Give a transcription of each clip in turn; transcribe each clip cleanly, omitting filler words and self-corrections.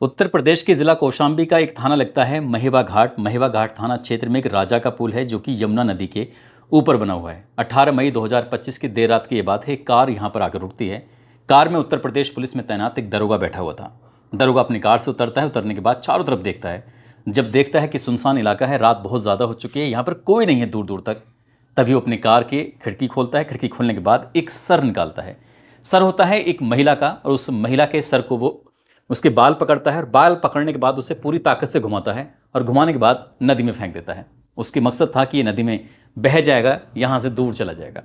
उत्तर प्रदेश के जिला कौशाम्बी का एक थाना लगता है महिबा घाट। महिबा घाट थाना क्षेत्र में एक राजा का पुल है जो कि यमुना नदी के ऊपर बना हुआ है। 18 मई 2025 की देर रात की ये बात है। कार यहाँ पर आकर रुकती है। कार में उत्तर प्रदेश पुलिस में तैनात एक दरोगा बैठा हुआ था। दरोगा अपनी कार से उतरता है। उतरने के बाद चारों तरफ देखता है। जब देखता है कि सुनसान इलाका है, रात बहुत ज़्यादा हो चुकी है, यहाँ पर कोई नहीं है दूर दूर तक, तभी वो अपनी कार की खिड़की खोलता है। खिड़की खोलने के बाद एक सर निकालता है। सर होता है एक महिला का, और उस महिला के सर को वो उसके बाल पकड़ता है, और बाल पकड़ने के बाद उसे पूरी ताकत से घुमाता है, और घुमाने के बाद नदी में फेंक देता है। उसकी मकसद था कि ये नदी में बह जाएगा, यहाँ से दूर चला जाएगा।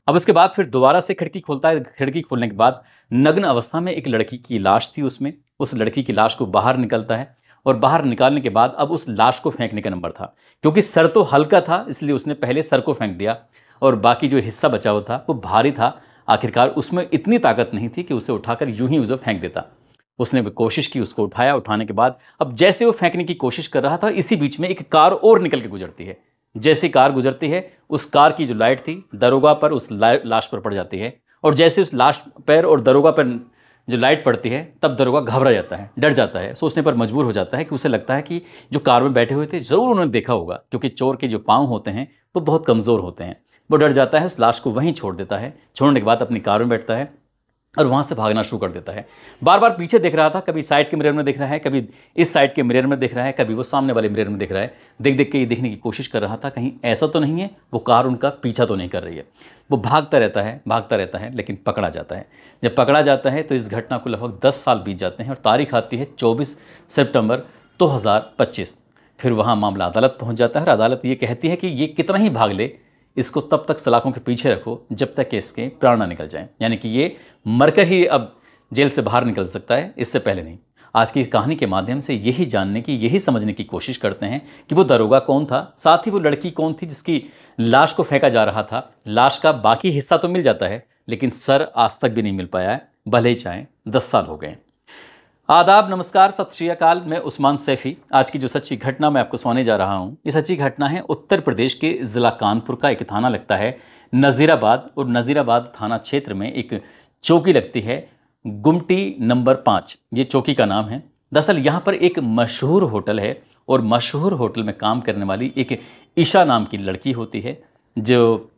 अब उसके बाद फिर दोबारा से खिड़की खोलता है। खिड़की खोलने के बाद नग्न अवस्था में एक लड़की की लाश थी उसमें। उस लड़की की लाश को बाहर निकलता है, और बाहर निकालने के बाद अब उस लाश को फेंकने का नंबर था। क्योंकि सर तो हल्का था, इसलिए उसने पहले सर को फेंक दिया, और बाकी जो हिस्सा बचा हुआ था वो भारी था। आखिरकार उसमें इतनी ताकत नहीं थी कि उसे उठाकर यूं ही उसे फेंक देता। उसने कोशिश की, उसको उठाया। उठाने के बाद अब जैसे वो फेंकने की कोशिश कर रहा था, इसी बीच में एक कार और निकल के गुजरती है। जैसे कार गुजरती है, उस कार की जो लाइट थी दरोगा पर, उस लाश पर पड़ जाती है। और जैसे उस लाश पर और दरोगा पर जो लाइट पड़ती है, तब दरोगा घबरा जाता है, डर जाता है। सोचने पर मजबूर हो जाता है कि उसे लगता है कि जो कार में बैठे हुए थे ज़रूर उन्होंने देखा होगा, क्योंकि चोर के जो पाँव होते हैं वो बहुत कमज़ोर होते हैं। वो डर जाता है, उस लाश को वहीं छोड़ देता है। छोड़ने के बाद अपनी कार में बैठता है और वहाँ से भागना शुरू कर देता है। बार बार पीछे देख रहा था, कभी साइड के मिरर में देख रहा है, कभी इस साइड के मिरर में देख रहा है, कभी वो सामने वाले मिरर में देख रहा है। देख देख के ये देखने की कोशिश कर रहा था कहीं ऐसा तो नहीं है वो कार उनका पीछा तो नहीं कर रही है। वो भागता रहता है, लेकिन पकड़ा जाता है। जब पकड़ा जाता है तो इस घटना को लगभग 10 साल बीत जाते हैं, और तारीख आती है 24 सितंबर 2025। फिर वहाँ मामला अदालत पहुँच जाता है, और अदालत ये कहती है कि ये कितना ही भाग ले, इसको तब तक सलाखों के पीछे रखो जब तक कि इसके प्राण ना निकल जाएं। यानी कि ये मरकर ही अब जेल से बाहर निकल सकता है, इससे पहले नहीं। आज की इस कहानी के माध्यम से यही जानने की, यही समझने की कोशिश करते हैं कि वो दरोगा कौन था, साथ ही वो लड़की कौन थी जिसकी लाश को फेंका जा रहा था। लाश का बाकी हिस्सा तो मिल जाता है, लेकिन सर आज तक भी नहीं मिल पाया है, भले ही चाहें 10 साल हो गए। आदाब, नमस्कार, सत श्री अकाल। मैं उस्मान सैफी। आज की जो सच्ची घटना मैं आपको सुनाने जा रहा हूँ, ये सच्ची घटना है उत्तर प्रदेश के ज़िला कानपुर का। एक थाना लगता है नज़ीराबाद, और नज़ीराबाद थाना क्षेत्र में एक चौकी लगती है गुमटी नंबर 5। ये चौकी का नाम है। दरअसल यहाँ पर एक मशहूर होटल है, और मशहूर होटल में काम करने वाली एक ईशा नाम की लड़की होती है, जो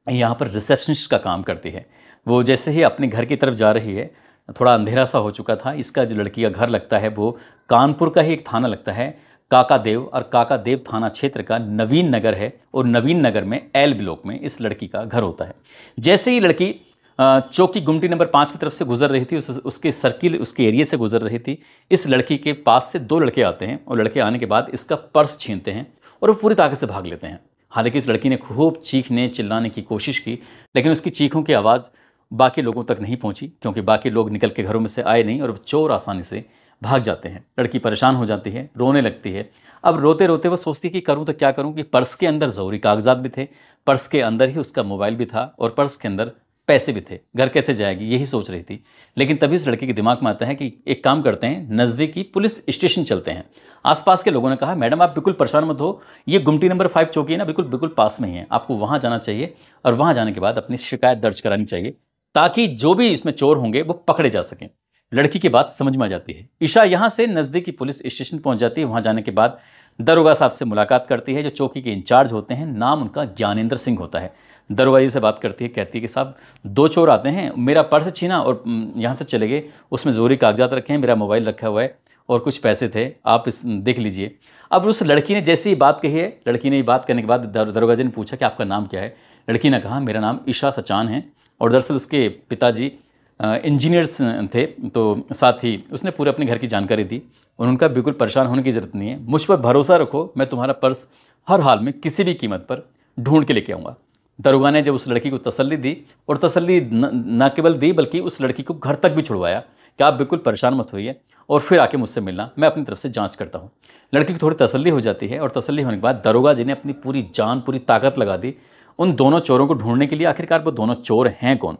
यहाँ पर रिसेप्शनिस्ट का काम करती है। वो जैसे ही अपने घर की तरफ जा रही है, थोड़ा अंधेरा सा हो चुका था। इसका जो लड़की का घर लगता है वो कानपुर का ही एक थाना लगता है काका देव, और काका देव थाना क्षेत्र का नवीन नगर है, और नवीन नगर में एल ब्लॉक में इस लड़की का घर होता है। जैसे ही लड़की चौकी गुमटी नंबर 5 की तरफ से गुजर रही थी, उसके सर्किल, उसके एरिया से गुजर रही थी, इस लड़की के पास से 2 लड़के आते हैं, और लड़के आने के बाद इसका पर्स छीनते हैं और वो पूरी ताकत से भाग लेते हैं। हालांकि उस लड़की ने खूब चीखने चिल्लाने की कोशिश की, लेकिन उसकी चीखों की आवाज़ बाकी लोगों तक नहीं पहुंची, क्योंकि बाकी लोग निकल के घरों में से आए नहीं, और चोर आसानी से भाग जाते हैं। लड़की परेशान हो जाती है, रोने लगती है। अब रोते रोते वो सोचती कि करूं तो क्या करूं, कि पर्स के अंदर ज़रूरी कागजात भी थे, पर्स के अंदर ही उसका मोबाइल भी था, और पर्स के अंदर पैसे भी थे। घर कैसे जाएगी, यही सोच रही थी। लेकिन तभी उस लड़के के दिमाग में आता है कि एक काम करते हैं, नज़दीकी पुलिस स्टेशन चलते हैं। आसपास के लोगों ने कहा, मैडम आप बिल्कुल परेशान मत हो, ये गुमटी नंबर 5 चौकी है ना, बिल्कुल बिल्कुल पास में ही है, आपको वहाँ जाना चाहिए, और वहाँ जाने के बाद अपनी शिकायत दर्ज करानी चाहिए, ताकि जो भी इसमें चोर होंगे वो पकड़े जा सकें। लड़की की बात समझ में आ जाती है। ईशा यहाँ से नज़दीकी पुलिस स्टेशन पहुँच जाती है। वहाँ जाने के बाद दरोगा साहब से मुलाकात करती है, जो चौकी के इंचार्ज होते हैं। नाम उनका ज्ञानेंद्र सिंह होता है। दरोगा जी से बात करती है, कहती है कि साहब 2 चोर आते हैं, मेरा पर्स छीना और यहाँ से चले गए, उसमें ज़रूरी कागजात रखे हैं, मेरा मोबाइल रखा हुआ है, और कुछ पैसे थे, आप इस देख लीजिए। अब उस लड़की ने जैसी ही बात कही है, लड़की ने ये बात करने के बाद दरोगा जी ने पूछा कि आपका नाम क्या है। लड़की ने कहा, मेरा नाम ईशा सचान है, और दरअसल उसके पिताजी इंजीनियर्स थे, तो साथ ही उसने पूरे अपने घर की जानकारी दी। और उनका बिल्कुल परेशान होने की ज़रूरत नहीं है, मुझ पर भरोसा रखो, मैं तुम्हारा पर्स हर हाल में किसी भी कीमत पर ढूंढ के लेके आऊँगा। दरोगा ने जब उस लड़की को तसल्ली दी, और तसल्ली न केवल दी बल्कि उस लड़की को घर तक भी छुड़वाया कि आप बिल्कुल परेशान मत होइए, और फिर आके मुझसे मिलना, मैं अपनी तरफ से जांच करता हूँ। लड़की को थोड़ी तसल्ली हो जाती है, और तसल्ली होने के बाद दरोगा जी ने अपनी पूरी जान, पूरी ताकत लगा दी उन दोनों चोरों को ढूंढने के लिए। आखिरकार वो दोनों चोर हैं कौन।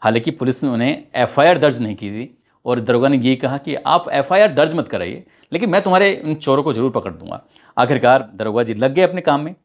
हालांकि पुलिस ने उन्हें एफआईआर दर्ज नहीं की थी, और दरोगा ने ये कहा कि आप एफआईआर दर्ज मत कराइए, लेकिन मैं तुम्हारे इन चोरों को जरूर पकड़ दूंगा। आखिरकार दरोगा जी लग गए अपने काम में।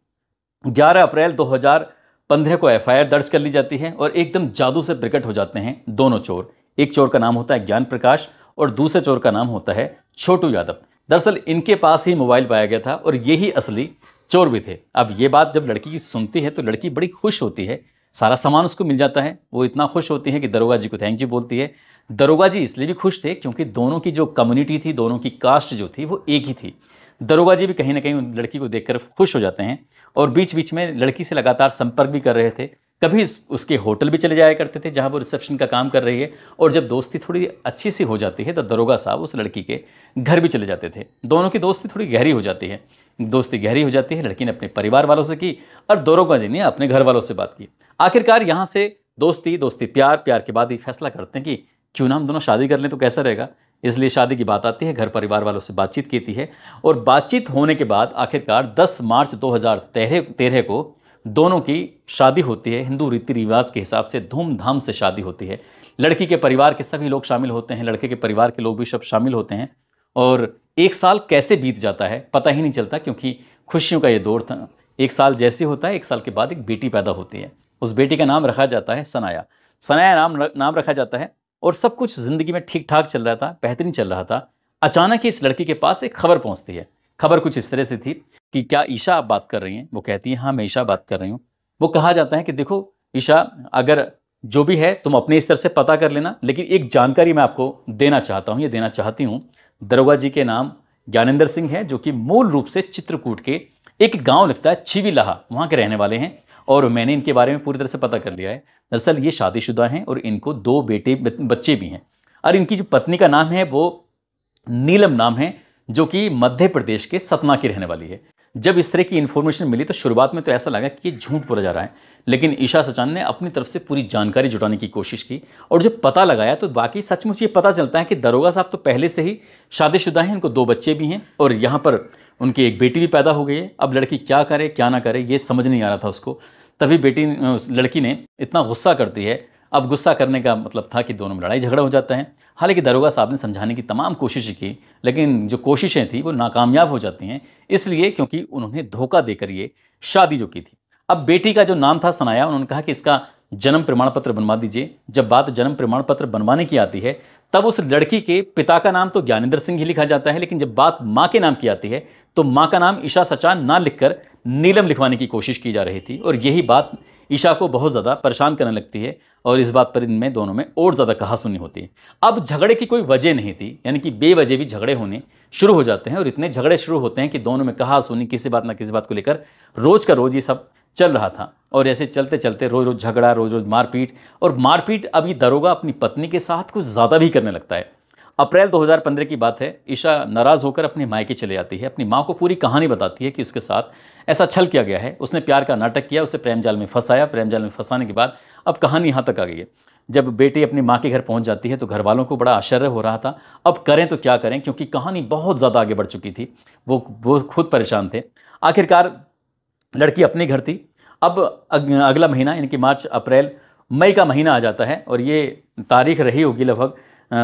11 अप्रैल 2015 को एफआईआर दर्ज कर ली जाती है, और एकदम जादू से प्रकट हो जाते हैं दोनों चोर। एक चोर का नाम होता है ज्ञान प्रकाश, और दूसरे चोर का नाम होता है छोटू यादव। दरअसल इनके पास ही मोबाइल पाया गया था और यही असली चोर भी थे। अब ये बात जब लड़की की सुनती है तो लड़की बड़ी खुश होती है, सारा सामान उसको मिल जाता है। वो इतना खुश होती है कि दरोगा जी को थैंक यू बोलती है। दरोगा जी इसलिए भी खुश थे क्योंकि दोनों की जो कम्युनिटी थी, दोनों की कास्ट जो थी वो एक ही थी। दरोगा जी भी कहीं ना कहीं उन लड़की को देखकर खुश हो जाते हैं और बीच बीच में लड़की से लगातार संपर्क भी कर रहे थे। कभी उसके होटल भी चले जाया करते थे जहाँ वो रिसेप्शन का काम कर रही है, और जब दोस्ती थोड़ी अच्छी सी हो जाती है तो दरोगा साहब उस लड़की के घर भी चले जाते थे। दोनों की दोस्ती थोड़ी गहरी हो जाती है। दोस्ती गहरी हो जाती है, लड़की ने अपने परिवार वालों से की और दरोगा जी ने अपने घर वालों से बात की। आखिरकार यहाँ से दोस्ती दोस्ती प्यार, प्यार के बाद ये फैसला करते हैं कि क्यों ना हम दोनों शादी कर लें तो कैसा रहेगा। इसलिए शादी की बात आती है, घर परिवार वालों से बातचीत की है और बातचीत होने के बाद आखिरकार 10 मार्च 2013 को दोनों की शादी होती है। हिंदू रीति रिवाज के हिसाब से धूमधाम से शादी होती है। लड़की के परिवार के सभी लोग शामिल होते हैं, लड़के के परिवार के लोग भी सब शामिल होते हैं और एक साल कैसे बीत जाता है पता ही नहीं चलता, क्योंकि खुशियों का ये दौर था। एक साल जैसे होता है, एक साल के बाद एक बेटी पैदा होती है। उस बेटी का नाम रखा जाता है सनाया। सनाया नाम रखा जाता है और सब कुछ ज़िंदगी में ठीक ठाक चल रहा था, बेहतरीन चल रहा था। अचानक ही इस लड़की के पास एक खबर पहुंचती है। खबर कुछ इस तरह से थी कि क्या ईशा आप बात कर रही हैं? वो कहती है हाँ मैं ईशा बात कर रही हूँ। वो कहा जाता है कि देखो ईशा, अगर जो भी है तुम अपने स्तर से पता कर लेना, लेकिन एक जानकारी मैं आपको देना चाहता हूँ, ये देना चाहती हूँ। दरोगा जी के नाम ज्ञानेंद्र सिंह है, जो कि मूल रूप से चित्रकूट के एक गांव लगता है छिविलाहा, वहाँ के रहने वाले हैं और मैंने इनके बारे में पूरी तरह से पता कर लिया है। दरअसल ये शादीशुदा हैं और इनको 2 बच्चे भी हैं और इनकी जो पत्नी का नाम है वो नीलम नाम है, जो कि मध्य प्रदेश के सतना की रहने वाली है। जब इस तरह की इन्फॉर्मेशन मिली तो शुरुआत में तो ऐसा लगा कि ये झूठ बोला जा रहा है, लेकिन ईशा सचान ने अपनी तरफ से पूरी जानकारी जुटाने की कोशिश की और जब पता लगाया तो बाकी सचमुच ये पता चलता है कि दरोगा साहब तो पहले से ही शादीशुदा हैं, इनको 2 बच्चे भी हैं और यहाँ पर उनकी एक बेटी भी पैदा हो गई है। अब लड़की क्या करे क्या ना करे ये समझ नहीं आ रहा था उसको। तभी लड़की ने इतना गुस्सा करती है। अब गुस्सा करने का मतलब था कि दोनों में लड़ाई झगड़ा हो जाता है। हालांकि दरोगा साहब ने समझाने की तमाम कोशिशें की, लेकिन जो कोशिशें थी वो नाकामयाब हो जाती हैं, इसलिए क्योंकि उन्होंने धोखा देकर ये शादी जो की थी। अब बेटी का जो नाम था सनाया, उन्होंने कहा कि इसका जन्म प्रमाण पत्र बनवा दीजिए। जब बात जन्म प्रमाण पत्र बनवाने की आती है तब उस लड़की के पिता का नाम तो ज्ञानेंद्र सिंह ही लिखा जाता है, लेकिन जब बात माँ के नाम की आती है तो माँ का नाम ईशा सचान ना लिखकर नीलम लिखवाने की कोशिश की जा रही थी और यही बात ईशा को बहुत ज़्यादा परेशान करने लगती है और इस बात पर इनमें दोनों में और ज़्यादा कहासुनी होती है। अब झगड़े की कोई वजह नहीं थी, यानी कि बेवजह भी झगड़े होने शुरू हो जाते हैं और इतने झगड़े शुरू होते हैं कि दोनों में कहासुनी किसी बात ना किसी बात को लेकर रोज़ का रोज़ ये सब चल रहा था। और ऐसे चलते चलते रोज़ रोज़ झगड़ा, रोज़ रोज़ मारपीट, और मारपीट अब ये दरोगा अपनी पत्नी के साथ कुछ ज़्यादा भी करने लगता है। अप्रैल 2015 की बात है। ईशा नाराज़ होकर अपने मायके चले जाती है, अपनी माँ को पूरी कहानी बताती है कि उसके साथ ऐसा छल किया गया है, उसने प्यार का नाटक किया, उसे प्रेम जाल में फंसाया। प्रेम जाल में फंसाने के बाद अब कहानी यहाँ तक आ गई है। जब बेटी अपनी माँ के घर पहुँच जाती है तो घर वालों को बड़ा आश्चर्य हो रहा था, अब करें तो क्या करें, क्योंकि कहानी बहुत ज़्यादा आगे बढ़ चुकी थी। वो खुद परेशान थे। आखिरकार लड़की अपने घर थी। अब अगला महीना यानी कि मार्च अप्रैल मई का महीना आ जाता है और ये तारीख रही होगी लगभग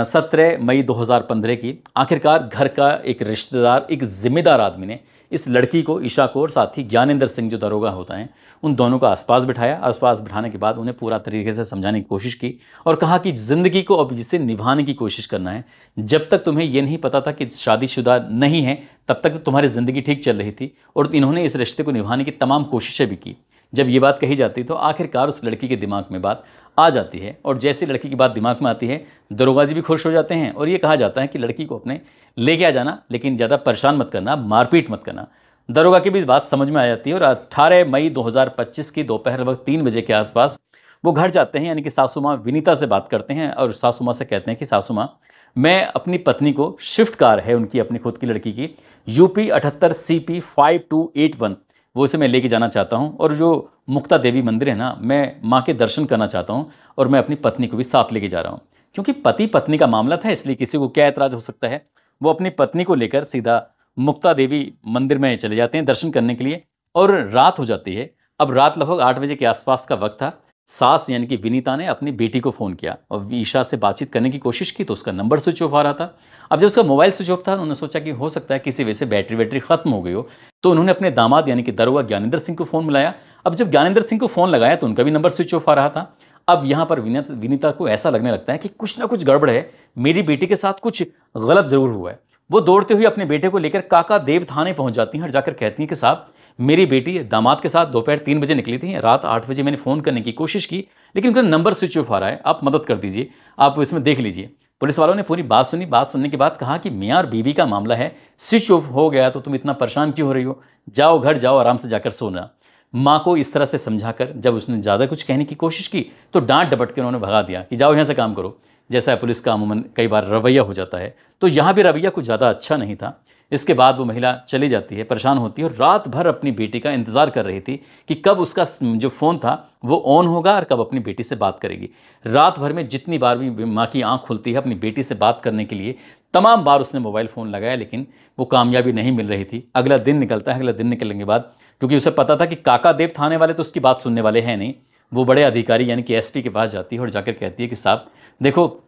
17 मई 2015 की। आखिरकार घर का एक रिश्तेदार, एक जिम्मेदार आदमी ने इस लड़की को, ईशा को और साथ ही ज्ञानेंद्र सिंह जो दरोगा होता है, उन दोनों को आसपास बिठाया। आसपास बिठाने के बाद उन्हें पूरा तरीके से समझाने की कोशिश की और कहा कि ज़िंदगी को अब इसे निभाने की कोशिश करना है। जब तक तुम्हें ये नहीं पता था कि शादीशुदा नहीं है तब तक तो तुम्हारी ज़िंदगी ठीक चल रही थी और इन्होंने इस रिश्ते को निभाने की तमाम कोशिशें भी की। जब ये बात कही जाती तो आखिरकार उस लड़की के दिमाग में बात आ जाती है और जैसे लड़की की बात दिमाग में आती है दरोगा जी भी खुश हो जाते हैं और ये कहा जाता है कि लड़की को अपने लेके आ जाना, लेकिन ज़्यादा परेशान मत करना, मारपीट मत करना। दरोगा की भी बात समझ में आ जाती है और 18 मई 2025 की दोपहर लगभग 3 बजे के आसपास वो घर जाते हैं, यानी कि सासू माँ विनीता से बात करते हैं और सासू माँ से कहते हैं कि सासू माँ, मैं अपनी पत्नी को स्विफ्ट कार है उनकी, अपनी खुद की लड़की की, UP 78 CP 5281, वो इसे मैं लेके जाना चाहता हूँ और जो मुक्ता देवी मंदिर है ना, मैं माँ के दर्शन करना चाहता हूँ और मैं अपनी पत्नी को भी साथ लेके जा रहा हूँ। क्योंकि पति पत्नी का मामला था इसलिए किसी को क्या ऐतराज़ हो सकता है। वो अपनी पत्नी को लेकर सीधा मुक्ता देवी मंदिर में चले जाते हैं दर्शन करने के लिए और रात हो जाती है। अब रात लगभग 8 बजे के आसपास का वक्त था। सास यानी कि विनीता ने अपनी बेटी को फ़ोन किया और ईशा से बातचीत करने की कोशिश की तो उसका नंबर स्विच ऑफ आ रहा था। अब जब उसका मोबाइल स्विच ऑफ था उन्होंने सोचा कि हो सकता है किसी वजह से बैटरी ख़त्म हो गई हो, तो उन्होंने अपने दामाद यानी कि दरोगा ज्ञानेंद्र सिंह को फ़ोन मिलाया। अब जब ज्ञानेंद्र सिंह को फ़ोन लगाया तो उनका भी नंबर स्विच ऑफ आ रहा था। अब यहाँ पर विनीता को ऐसा लगने लगता है कि कुछ ना कुछ गड़बड़ है, मेरी बेटी के साथ कुछ गलत जरूर हुआ है। वो दौड़ते हुए अपने बेटे को लेकर काका देव थाने पहुंच जाती हैं और जाकर कहती हैं कि साहब, मेरी बेटी दामाद के साथ दोपहर 3 बजे निकली थी, रात 8 बजे मैंने फ़ोन करने की कोशिश की, लेकिन उनका नंबर स्विच ऑफ आ रहा है, आप मदद कर दीजिए, आप इसमें देख लीजिए। पुलिस वालों ने पूरी बात सुनी। बात सुनने के बाद कहा कि मियाँ और बीवी का मामला है, स्विच ऑफ हो गया तो तुम इतना परेशान क्यों हो रही हो, जाओ घर जाओ, आराम से जाकर सोना। माँ को इस तरह से समझाकर जब उसने ज़्यादा कुछ कहने की कोशिश की तो डांट डपट के उन्होंने भगा दिया कि जाओ यहाँ से काम करो। जैसा पुलिस का अमूमन कई बार रवैया हो जाता है, तो यहाँ भी रवैया कुछ ज़्यादा अच्छा नहीं था। इसके बाद वो महिला चली जाती है, परेशान होती है और रात भर अपनी बेटी का इंतज़ार कर रही थी कि कब उसका जो फ़ोन था वो ऑन होगा और कब अपनी बेटी से बात करेगी। रात भर में जितनी बार भी माँ की आंख खुलती है अपनी बेटी से बात करने के लिए, तमाम बार उसने मोबाइल फ़ोन लगाया, लेकिन वो कामयाबी नहीं मिल रही थी। अगला दिन निकलता है। अगला दिन निकलने के बाद, क्योंकि उसे पता था कि काका देव थाने वाले तो उसकी बात सुनने वाले हैं नहीं, वो बड़े अधिकारी यानी कि एसपी के पास जाती है और जाकर कहती है कि साहब देखो,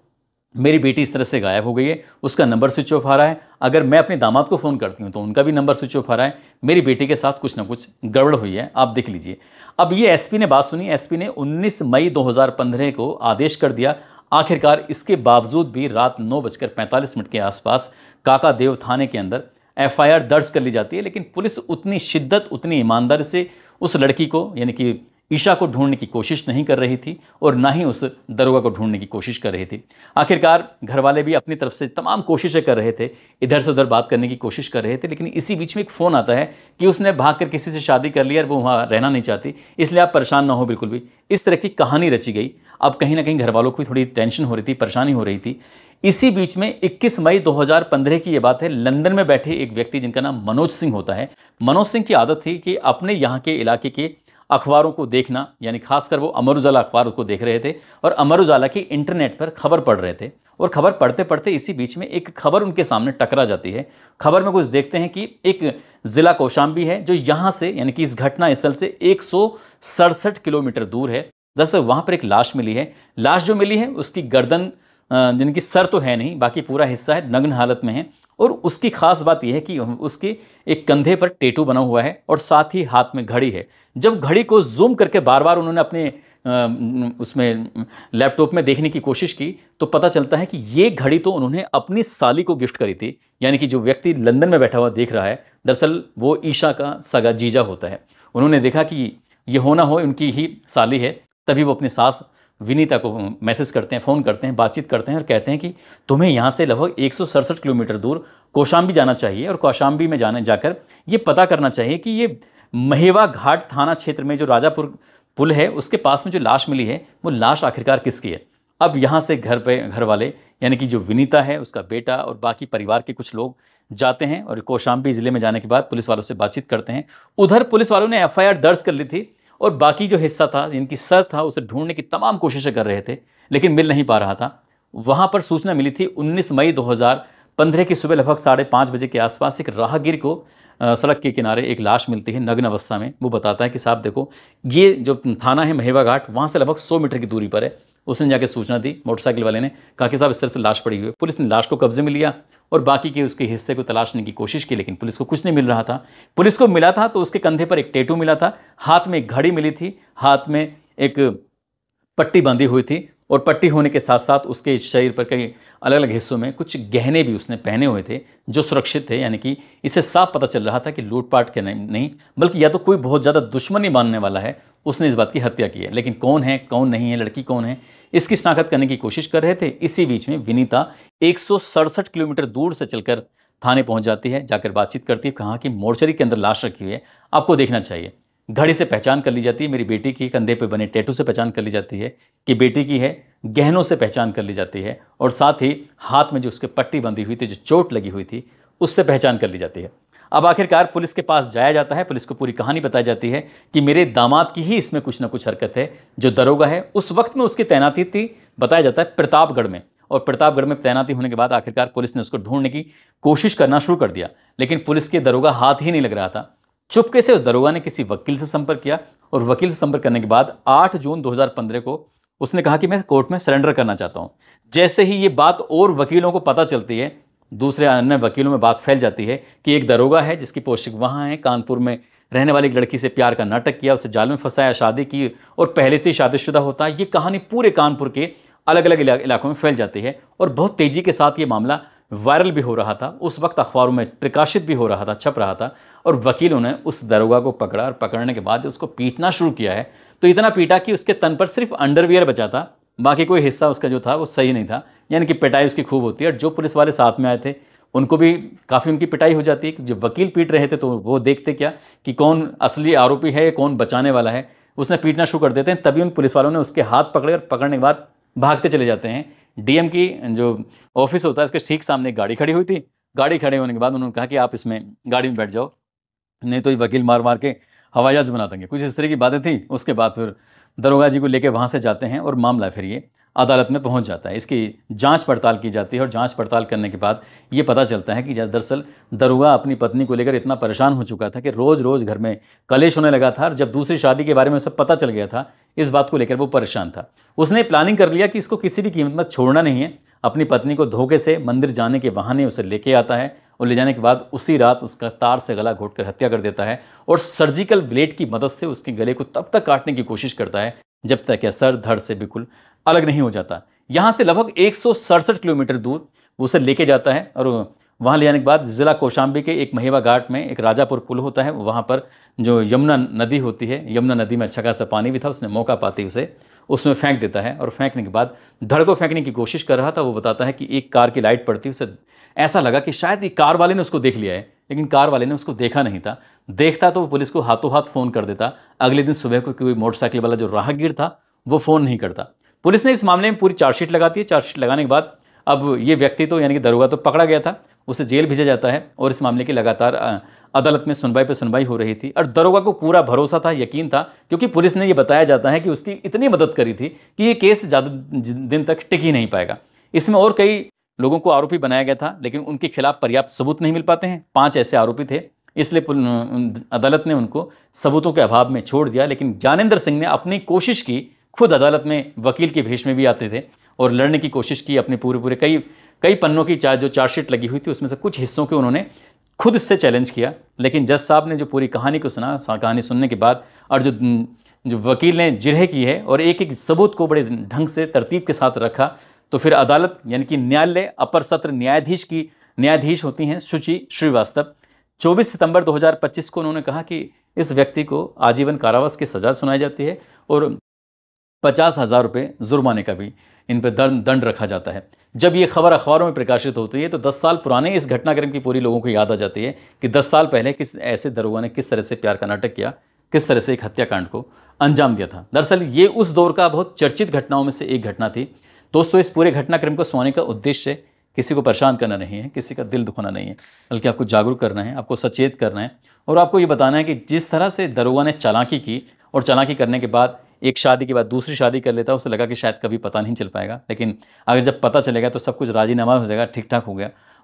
मेरी बेटी इस तरह से गायब हो गई है, उसका नंबर स्विच ऑफ आ रहा है, अगर मैं अपने दामाद को फ़ोन करती हूँ तो उनका भी नंबर स्विच ऑफ आ रहा है, मेरी बेटी के साथ कुछ ना कुछ गड़बड़ हुई है, आप देख लीजिए। अब ये एसपी ने बात सुनी। एसपी ने 19 मई 2015 को आदेश कर दिया। आखिरकार इसके बावजूद भी रात 9:45 के आसपास काका देव थाने के अंदर एफआईआर दर्ज कर ली जाती है, लेकिन पुलिस उतनी शिद्दत, उतनी ईमानदारी से उस लड़की को यानी कि ईशा को ढूंढने की कोशिश नहीं कर रही थी और ना ही उस दरोगा को ढूंढने की कोशिश कर रही थी। आखिरकार घर वाले भी अपनी तरफ से तमाम कोशिशें कर रहे थे, इधर से उधर बात करने की कोशिश कर रहे थे, लेकिन इसी बीच में एक फ़ोन आता है कि उसने भागकर किसी से शादी कर लिया और वो वहाँ रहना नहीं चाहती, इसलिए आप परेशान ना हो बिल्कुल भी। इस तरह की कहानी रची गई। अब कहीं ना कहीं घर वालों को भी थोड़ी टेंशन हो रही थी, परेशानी हो रही थी। इसी बीच में 21 मई 2015 की ये बात है, लंदन में बैठे एक व्यक्ति जिनका नाम मनोज सिंह होता है। मनोज सिंह की आदत थी कि अपने यहाँ के इलाके के अखबारों को देखना, यानी खासकर वो अमर उजाला अखबार को देख रहे थे और अमर उजाला की इंटरनेट पर खबर पढ़ रहे थे। और खबर पढ़ते पढ़ते इसी बीच में एक खबर उनके सामने टकरा जाती है। खबर में कुछ देखते हैं कि एक जिला कौशाम्बी है जो यहाँ से यानी कि इस घटना स्थल से 167 किलोमीटर दूर है। दरअसल वहाँ पर एक लाश मिली है। लाश जो मिली है उसकी गर्दन, जिनकी सर तो है नहीं, बाकी पूरा हिस्सा है नग्न हालत में है। और उसकी खास बात यह है कि उसके एक कंधे पर टैटू बना हुआ है और साथ ही हाथ में घड़ी है। जब घड़ी को जूम करके बार बार उन्होंने अपने उसमें लैपटॉप में देखने की कोशिश की तो पता चलता है कि ये घड़ी तो उन्होंने अपनी साली को गिफ्ट करी थी। यानी कि जो व्यक्ति लंदन में बैठा हुआ देख रहा है, दरअसल वो ईशा का सगा जीजा होता है। उन्होंने देखा कि ये होना हो उनकी ही साली है, तभी वो अपनी सास विनीता को मैसेज करते हैं, फ़ोन करते हैं, बातचीत करते हैं और कहते हैं कि तुम्हें यहाँ से लगभग 167 किलोमीटर दूर कौशाम्बी जाना चाहिए और कौशाम्बी में जाकर ये पता करना चाहिए कि ये महेवा घाट थाना क्षेत्र में जो राजापुर पुल है उसके पास में जो लाश मिली है वो लाश आखिरकार किसकी है। अब यहाँ से घर वाले यानी कि जो विनीता है, उसका बेटा और बाकी परिवार के कुछ लोग जाते हैं और कौशाम्बी ज़िले में जाने के बाद पुलिस वालों से बातचीत करते हैं। उधर पुलिस वालों ने एफआईआर दर्ज कर ली थी और बाकी जो हिस्सा था, इनकी सर था, उसे ढूंढने की तमाम कोशिशें कर रहे थे लेकिन मिल नहीं पा रहा था। वहाँ पर सूचना मिली थी 19 मई 2015 की सुबह लगभग 5:30 बजे के आसपास एक राहगीर को सड़क के किनारे एक लाश मिलती है नग्न अवस्था में। वो बताता है कि साहब देखो, ये जो थाना है महेवा घाट, वहाँ से लगभग 100 मीटर की दूरी पर है। उसने जाके सूचना दी, मोटरसाइकिल वाले ने कहा कि साहब इस तरह से लाश पड़ी हुई है। पुलिस ने लाश को कब्जे में लिया और बाकी के उसके हिस्से को तलाशने की कोशिश की, लेकिन पुलिस को कुछ नहीं मिल रहा था। पुलिस को मिला था तो उसके कंधे पर एक टैटू मिला था, हाथ में एक घड़ी मिली थी, हाथ में एक पट्टी बांधी हुई थी और पट्टी होने के साथ साथ उसके शरीर पर कई अलग अलग हिस्सों में कुछ गहने भी उसने पहने हुए थे जो सुरक्षित थे। यानी कि इसे साफ पता चल रहा था कि लूटपाट के नहीं बल्कि या तो कोई बहुत ज़्यादा दुश्मनी मानने वाला है, उसने इस बात की हत्या की है। लेकिन कौन है कौन नहीं है, लड़की कौन है, इसकी शनाख्त करने की कोशिश कर रहे थे। इसी बीच में विनीता 167 किलोमीटर दूर से चलकर थाने पहुंच जाती है, जाकर बातचीत करती है। कहाँ कि मोर्चरी के अंदर लाश रखी हुई है, आपको देखना चाहिए। घड़ी से पहचान कर ली जाती है, मेरी बेटी की कंधे पे बने टैटू से पहचान कर ली जाती है कि बेटी की है, गहनों से पहचान कर ली जाती है और साथ ही हाथ में जो उसके पट्टी बंधी हुई थी, जो चोट लगी हुई थी, उससे पहचान कर ली जाती है। अब आखिरकार पुलिस के पास जाया जाता है, पुलिस को पूरी कहानी बताई जाती है कि मेरे दामाद की ही इसमें कुछ ना कुछ हरकत है। जो दरोगा है उस वक्त में उसकी तैनाती थी, बताया जाता है प्रतापगढ़ में, और प्रतापगढ़ में तैनाती होने के बाद आखिरकार पुलिस ने उसको ढूंढने की कोशिश करना शुरू कर दिया, लेकिन पुलिस के दरोगा हाथ ही नहीं लग रहा था। चुपके से उस दरोगा ने किसी वकील से संपर्क किया और वकील से संपर्क करने के बाद 8 जून 2015 को उसने कहा कि मैं कोर्ट में सरेंडर करना चाहता हूं। जैसे ही ये बात और वकीलों को पता चलती है, दूसरे अन्य वकीलों में बात फैल जाती है कि एक दरोगा है जिसकी पोस्टिंग वहाँ है, कानपुर में रहने वाली एक लड़की से प्यार का नाटक किया, उसे जाल में फंसाया, शादी की और पहले से ही शादीशुदा होता है। ये कहानी पूरे कानपुर के अलग अलग इलाकों में फैल जाती है और बहुत तेज़ी के साथ ये मामला वायरल भी हो रहा था। उस वक्त अखबारों में प्रकाशित भी हो रहा था, छप रहा था। और वकीलों ने उस दरोगा को पकड़ा और पकड़ने के बाद उसको पीटना शुरू किया है, तो इतना पीटा कि उसके तन पर सिर्फ अंडरवियर बचा था, बाकी कोई हिस्सा उसका जो था वो सही नहीं था। यानी कि पिटाई उसकी खूब होती है। और जो पुलिस वाले साथ में आए थे उनको भी काफ़ी उनकी पिटाई हो जाती है कि जो वकील पीट रहे थे तो वो देखते क्या कि कौन असली आरोपी है, कौन बचाने वाला है। उसने पीटना शुरू कर देते हैं, तभी उन पुलिस वालों ने उसके हाथ पकड़े और पकड़ने के बाद भागते चले जाते हैं। डीएम की जो ऑफिस होता है इसके ठीक सामने एक गाड़ी खड़ी हुई थी। गाड़ी खड़े होने के बाद उन्होंने कहा कि आप इसमें गाड़ी में बैठ जाओ, नहीं तो ये वकील मार मार के हवाई जहाज बना देंगे। कुछ इस तरह की बातें थी। उसके बाद फिर दरोगा जी को लेकर वहाँ से जाते हैं और मामला फिर ये अदालत में पहुंच जाता है। इसकी जांच पड़ताल की जाती है और जांच पड़ताल करने के बाद ये पता चलता है कि दरअसल दरोगा अपनी पत्नी को लेकर इतना परेशान हो चुका था कि रोज़ रोज़ घर में कलेश होने लगा था। और जब दूसरी शादी के बारे में सब पता चल गया था, इस बात को लेकर वो परेशान था। उसने प्लानिंग कर लिया कि इसको किसी भी कीमत में छोड़ना नहीं है। अपनी पत्नी को धोखे से मंदिर जाने के बहाने उसे लेके आता है और ले जाने के बाद उसी रात उसका तार से गला घोंटकर हत्या कर देता है और सर्जिकल ब्लेड की मदद से उसके गले को तब तक काटने की कोशिश करता है जब तक यह सर धड़ से बिल्कुल अलग नहीं हो जाता। यहाँ से लगभग 167 किलोमीटर दूर वो उसे लेके जाता है और वहाँ ले जाने के बाद ज़िला कौशाम्बी के एक महिवा घाट में एक राजापुर पुल होता है, वहाँ पर जो यमुना नदी होती है, यमुना नदी में अच्छा खासा पानी भी था। उसने मौका पाते ही उसे उसमें फेंक देता है और फेंकने के बाद धड़ को फेंकने की कोशिश कर रहा था। वो बताता है कि एक कार की लाइट पड़ती, उसे ऐसा लगा कि शायद ये कार वाले ने उसको देख लिया है, लेकिन कार वाले ने उसको देखा नहीं था। देखता तो वो पुलिस को हाथों हाथ फ़ोन कर देता। अगले दिन सुबह को कोई मोटरसाइकिल वाला जो राहगीर था वो फ़ोन नहीं करता। पुलिस ने इस मामले में पूरी चार्जशीट लगाती है। चार्जशीट लगाने के बाद अब ये व्यक्ति तो यानी कि दरोगा तो पकड़ा गया था, उसे जेल भेजा जाता है और इस मामले की लगातार अदालत में सुनवाई पर सुनवाई हो रही थी। और दरोगा को पूरा भरोसा था, यकीन था, क्योंकि पुलिस ने ये बताया जाता है कि उसकी इतनी मदद करी थी कि ये केस ज़्यादा दिन तक टिक ही नहीं पाएगा। इसमें और कई लोगों को आरोपी बनाया गया था, लेकिन उनके खिलाफ पर्याप्त सबूत नहीं मिल पाते हैं। 5 ऐसे आरोपी थे, इसलिए अदालत ने उनको सबूतों के अभाव में छोड़ दिया। लेकिन ज्ञानेंद्र सिंह ने अपनी कोशिश की, खुद अदालत में वकील के भेष में भी आते थे और लड़ने की कोशिश की। अपने पूरे कई पन्नों की जो चार्जशीट लगी हुई थी उसमें से कुछ हिस्सों के उन्होंने खुद से चैलेंज किया। लेकिन जज साहब ने जो पूरी कहानी को सुना, कहानी सुनने के बाद और जो वकील ने जिरह की है और एक एक सबूत को बड़े ढंग से तरतीब के साथ रखा, तो फिर अदालत यानी कि न्यायालय अपर सत्र न्यायाधीश होती हैं शुचि श्रीवास्तव, 24 सितंबर 2025 को उन्होंने कहा कि इस व्यक्ति को आजीवन कारावास की सज़ा सुनाई जाती है और 50,000 रुपये जुर्माने का भी इन पर दंड रखा जाता है। जब ये खबर अखबारों में प्रकाशित होती है तो 10 साल पुराने इस घटनाक्रम की पूरी लोगों को याद आ जाती है कि 10 साल पहले किस ऐसे दरोगा ने किस तरह से प्यार का नाटक किया, किस तरह से एक हत्याकांड को अंजाम दिया था। दरअसल ये उस दौर का बहुत चर्चित घटनाओं में से एक घटना थी। दोस्तों, इस पूरे घटनाक्रम को सुनाने का उद्देश्य किसी को परेशान करना नहीं है, किसी का दिल दुखाना नहीं है, बल्कि आपको जागरूक करना है, आपको सचेत करना है और आपको ये बताना है कि जिस तरह से दरोगा ने चालाकी की और चालाकी करने के बाद एक शादी के बाद दूसरी शादी कर लेता, उसे लगा कि शायद कभी पता नहीं चल पाएगा, लेकिन अगर जब पता चलेगा तो सब कुछ राजीनामा हो जाएगा, ठीक ठाक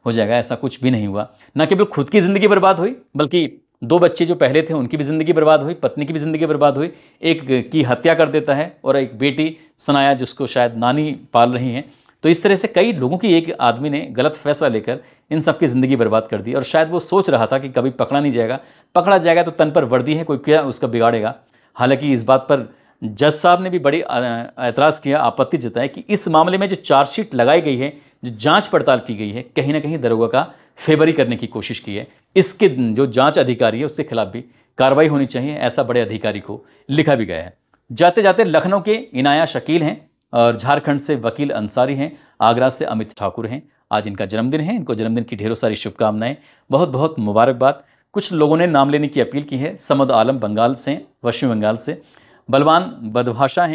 हो जाएगा। ऐसा कुछ भी नहीं हुआ। न केवल खुद की ज़िंदगी बर्बाद हुई, बल्कि 2 बच्चे जो पहले थे उनकी भी ज़िंदगी बर्बाद हुई, पत्नी की भी ज़िंदगी बर्बाद हुई। एक की हत्या कर देता है और एक बेटी सनाया जिसको शायद नानी पाल रही हैं। तो इस तरह से कई लोगों की एक आदमी ने गलत फैसला लेकर इन सब की ज़िंदगी बर्बाद कर दी। और शायद वो सोच रहा था कि कभी पकड़ा नहीं जाएगा, पकड़ा जाएगा तो तन पर वर्दी है, कोई क्या उसका बिगाड़ेगा। हालांकि इस बात पर जज साहब ने भी बड़ी ऐतराज़ किया, आपत्ति जताई कि इस मामले में जो चार्जशीट लगाई गई है, जो जांच पड़ताल की गई है, कहीं ना कहीं दरोगा का फेवरी करने की कोशिश की है। इसके जो जांच अधिकारी है उसके खिलाफ भी कार्रवाई होनी चाहिए, ऐसा बड़े अधिकारी को लिखा भी गया है। जाते जाते लखनऊ के इनाया शकील हैं और झारखंड से वकील अंसारी हैं, आगरा से अमित ठाकुर हैं। आज इनका जन्मदिन है, इनको जन्मदिन की ढेरों सारी शुभकामनाएं, बहुत बहुत मुबारकबाद। कुछ लोगों ने नाम लेने की अपील की है। समद आलम बंगाल से, पश्चिम बंगाल से, बलवान बदहाशा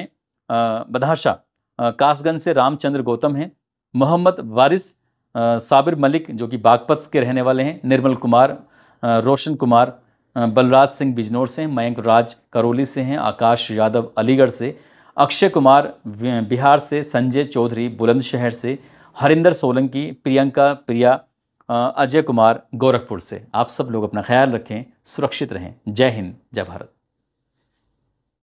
कासगंज से, रामचंद्र गौतम हैं, मोहम्मद वारिस साबिर मलिक जो कि बागपत के रहने वाले हैं, निर्मल कुमार, रोशन कुमार, बलराज सिंह बिजनौर से, मयंक राज करौली से हैं, आकाश यादव अलीगढ़ से, अक्षय कुमार बिहार से, संजय चौधरी बुलंदशहर से, हरिंदर सोलंकी, प्रियंका प्रिया, अजय कुमार गोरखपुर से। आप सब लोग अपना ख्याल रखें, सुरक्षित रहें। जय हिंद, जय भारत।